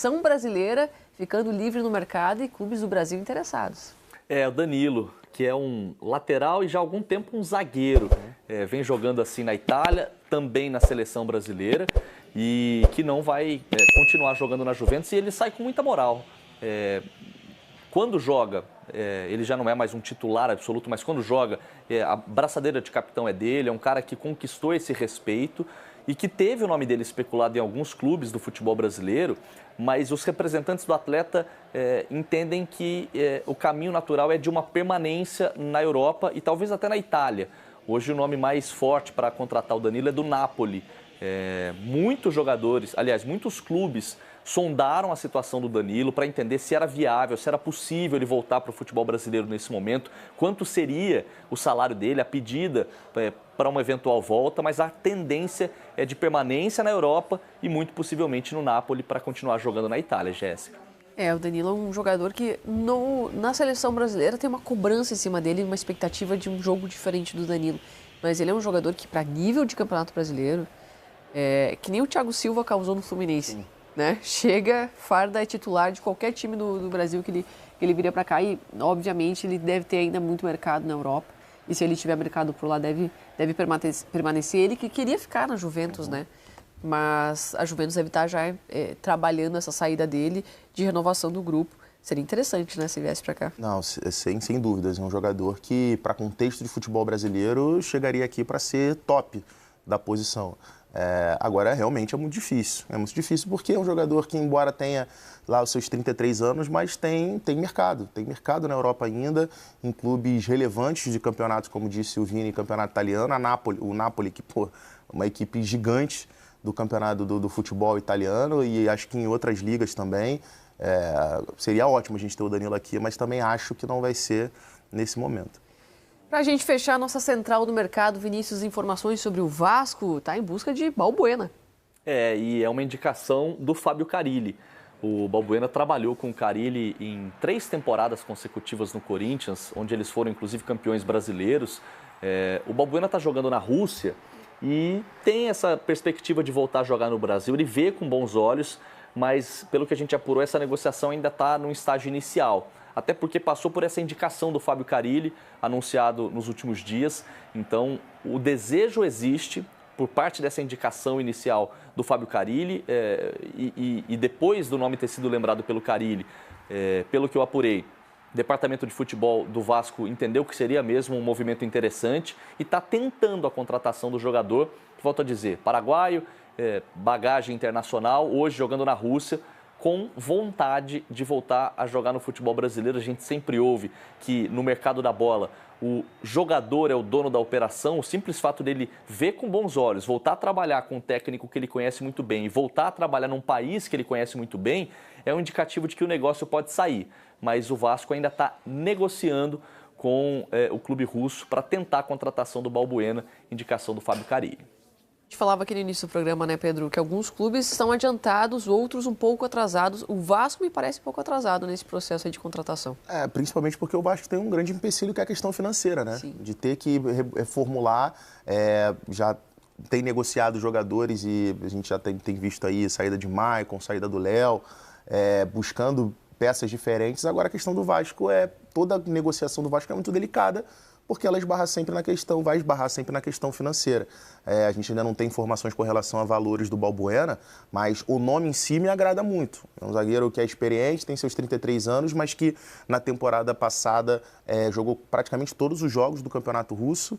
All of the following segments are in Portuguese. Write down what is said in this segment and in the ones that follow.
seleção brasileira ficando livre no mercado e clubes do Brasil interessados. O Danilo, que é um lateral e já há algum tempo um zagueiro. Vem jogando assim na Itália, também na seleção brasileira, e que não vai continuar jogando na Juventus, e ele sai com muita moral. Quando joga, ele já não é mais um titular absoluto, mas quando joga, a braçadeira de capitão é dele, é um cara que conquistou esse respeito e que teve o nome dele especulado em alguns clubes do futebol brasileiro, mas os representantes do atleta entendem que o caminho natural é de uma permanência na Europa e talvez até na Itália. Hoje o nome mais forte para contratar o Danilo é do Napoli. Muitos jogadores, aliás, muitos clubes sondaram a situação do Danilo para entender se era viável, se era possível ele voltar para o futebol brasileiro nesse momento, quanto seria o salário dele, a pedida para uma eventual volta, mas a tendência é de permanência na Europa e muito possivelmente no Napoli para continuar jogando na Itália, Jéssica. O Danilo é um jogador que na seleção brasileira tem uma cobrança em cima dele, uma expectativa de um jogo diferente do Danilo, mas ele é um jogador que para nível de campeonato brasileiro, que nem o Thiago Silva causou no Fluminense. Sim. Né? Chega, farda, é titular de qualquer time do Brasil que ele viria para cá e, obviamente, ele deve ter ainda muito mercado na Europa. E se ele tiver mercado por lá, deve permanecer. Ele que queria ficar na Juventus, né? Mas a Juventus deve estar já trabalhando essa saída dele de renovação do grupo. Seria interessante, né, se viesse para cá. Não, sem dúvidas. É um jogador que, para contexto de futebol brasileiro, chegaria aqui para ser top da posição. Agora, realmente é muito difícil. É muito difícil porque é um jogador que, embora tenha lá os seus 33 anos, mas tem mercado. Tem mercado na Europa ainda, em clubes relevantes de campeonatos, como disse o Vini, campeonato italiano. O Napoli, que, uma equipe gigante do campeonato do futebol italiano e acho que em outras ligas também. Seria ótimo a gente ter o Danilo aqui, mas também acho que não vai ser nesse momento. Para a gente fechar a nossa central do mercado, Vinícius, informações sobre o Vasco, está em busca de Balbuena. E é uma indicação do Fábio Carille. O Balbuena trabalhou com o Carille em 3 temporadas consecutivas no Corinthians, onde eles foram inclusive campeões brasileiros. O Balbuena está jogando na Rússia e tem essa perspectiva de voltar a jogar no Brasil. Ele vê com bons olhos, mas pelo que a gente apurou, essa negociação ainda está no estágio inicial. Até porque passou por essa indicação do Fábio Carille, anunciado nos últimos dias. Então, o desejo existe por parte dessa indicação inicial do Fábio Carille e depois do nome ter sido lembrado pelo Carille, pelo que eu apurei, o departamento de futebol do Vasco entendeu que seria mesmo um movimento interessante e está tentando a contratação do jogador, que, volto a dizer, paraguaio, bagagem internacional, hoje jogando na Rússia, com vontade de voltar a jogar no futebol brasileiro. A gente sempre ouve que no mercado da bola o jogador é o dono da operação. O simples fato dele ver com bons olhos, voltar a trabalhar com um técnico que ele conhece muito bem e voltar a trabalhar num país que ele conhece muito bem é um indicativo de que o negócio pode sair. Mas o Vasco ainda está negociando com o clube russo para tentar a contratação do Balbuena, indicação do Fábio Carille. A gente falava aqui no início do programa, né, Pedro, que alguns clubes estão adiantados, outros um pouco atrasados. O Vasco me parece um pouco atrasado nesse processo aí de contratação. Principalmente porque o Vasco tem um grande empecilho que é a questão financeira, né? Sim. De ter que reformular, já tem negociado jogadores e a gente já tem visto aí saída de Maicon, saída do Léo, buscando peças diferentes. Agora a questão do Vasco toda negociação do Vasco é muito delicada, porque ela vai esbarrar sempre na questão financeira. A gente ainda não tem informações com relação a valores do Balbuena, mas o nome em si me agrada muito. É um zagueiro que é experiente, tem seus 33 anos, mas que na temporada passada jogou praticamente todos os jogos do Campeonato Russo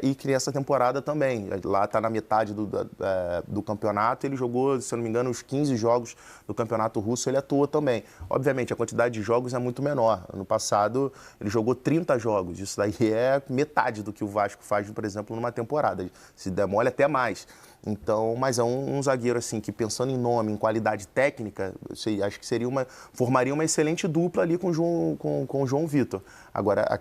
e que nessa temporada também. Lá está na metade do campeonato, ele jogou, se eu não me engano, os 15 jogos do Campeonato Russo, ele atuou também. Obviamente, a quantidade de jogos é muito menor. Ano passado, ele jogou 30 jogos. Isso daí é metade do que o Vasco faz, por exemplo, numa temporada. Se der mole, até mais. Então, mas é um zagueiro assim que, pensando em nome, em qualidade técnica, acho que formaria uma excelente dupla ali com o João Vitor. Agora,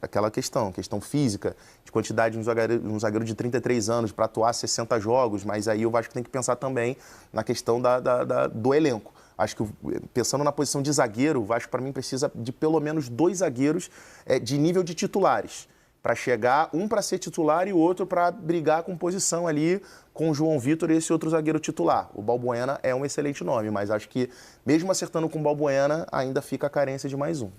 aquela questão física, de quantidade de um zagueiro de 33 anos para atuar 60 jogos, mas aí o Vasco tem que pensar também na questão do elenco. Acho que, pensando na posição de zagueiro, o Vasco, para mim, precisa de pelo menos 2 zagueiros de nível de titulares. para chegar, um para ser titular e o outro para brigar com posição ali com o João Vitor e esse outro zagueiro titular. O Balbuena é um excelente nome, mas acho que mesmo acertando com o Balbuena, ainda fica a carência de mais um.